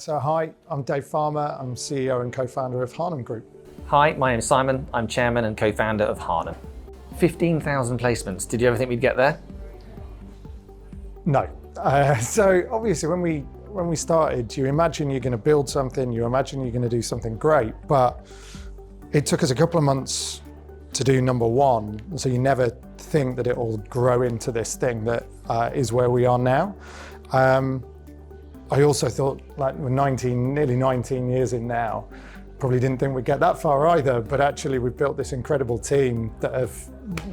So hi, I'm Dave Farmer. I'm CEO and co-founder of Harnham Group. Hi, my name's Simon. I'm chairman and co-founder of Harnham. 15,000 placements. Did you ever think we'd get there? No. So obviously when we started, you imagine you're going to build something, you imagine you're going to do something great, but it took us a couple of months to do number one. So you never think that it will grow into this thing that is where we are now. I also thought, like, we're nearly 19 years in now, probably didn't think we'd get that far either, but actually we've built this incredible team that have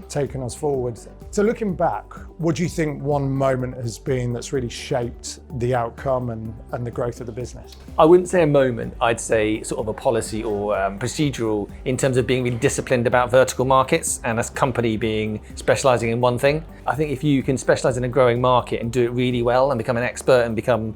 taken us forward. So looking back, what do you think one moment has been that's really shaped the outcome and the growth of the business? I wouldn't say a moment, I'd say sort of a policy or procedural in terms of being really disciplined about vertical markets and as a company being specialising in one thing. I think if you can specialise in a growing market and do it really well and become an expert and become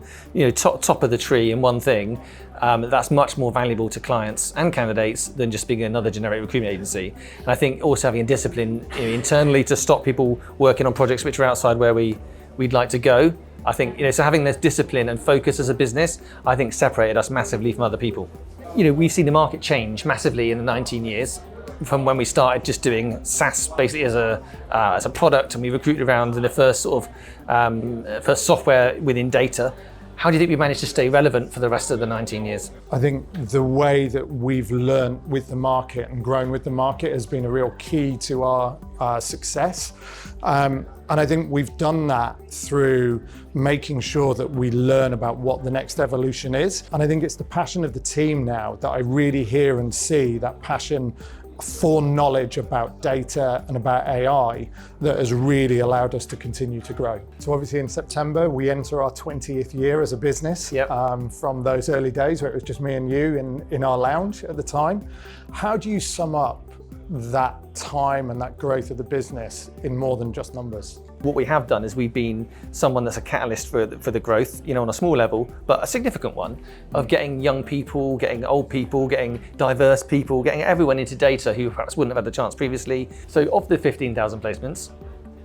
top of the tree in one thing, that's much more valuable to clients and candidates than just being another generic recruitment agency. And I think also having a discipline internally to stop people working on projects which are outside where we'd like to go. I think, so having this discipline and focus as a business, I think separated us massively from other people. We've seen the market change massively in the 19 years from when we started just doing SaaS basically as a product, and we recruited around in the first first software within data. How do you think we managed to stay relevant for the rest of the 19 years? I think the way that we've learned with the market and grown with the market has been a real key to our success. And I think we've done that through making sure that we learn about what the next evolution is. And I think it's the passion of the team now that I really hear and see, that passion for knowledge about data and about AI that has really allowed us to continue to grow. So obviously in September, we enter our 20th year as a business. Yep. From those early days where it was just me and you in our lounge at the time. How do you sum up that time and that growth of the business in more than just numbers? What we have done is we've been someone that's a catalyst for the growth, on a small level, but a significant one, of getting young people, getting old people, getting diverse people, getting everyone into data who perhaps wouldn't have had the chance previously. So of the 15,000 placements,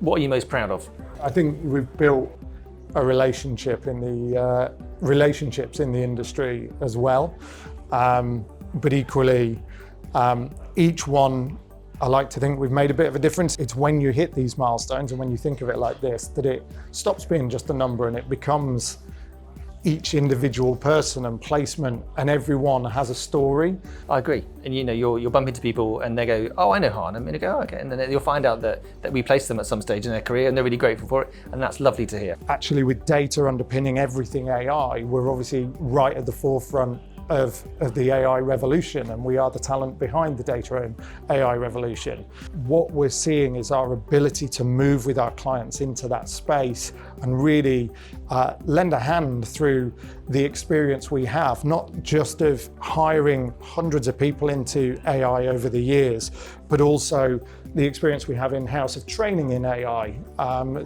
what are you most proud of? I think we've built a relationship in the relationships in the industry as well, but equally, each one, I like to think we've made a bit of a difference. It's when you hit these milestones and when you think of it like this, that it stops being just a number and it becomes each individual person and placement, and everyone has a story. I agree. And you'll bump into people and they go, oh, I know Harnham, and you go, oh, okay. And then you'll find out that we placed them at some stage in their career and they're really grateful for it. And that's lovely to hear. Actually, with data underpinning everything AI, we're obviously right at the forefront of the AI revolution, and we are the talent behind the data and AI revolution. What we're seeing is our ability to move with our clients into that space and really lend a hand through the experience we have, not just of hiring hundreds of people into AI over the years, but also the experience we have in-house of training in AI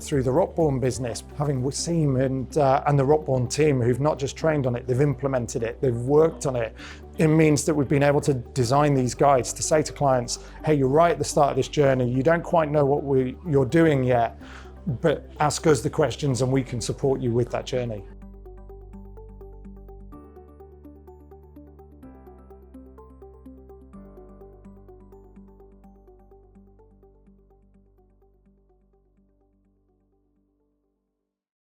through the Rockborn business, having Wasim and the Rockborn team who've not just trained on it, they've implemented it, they've worked on it. It means that we've been able to design these guides to say to clients, hey, you're right at the start of this journey, you don't quite know what you're doing yet, but ask us the questions and we can support you with that journey.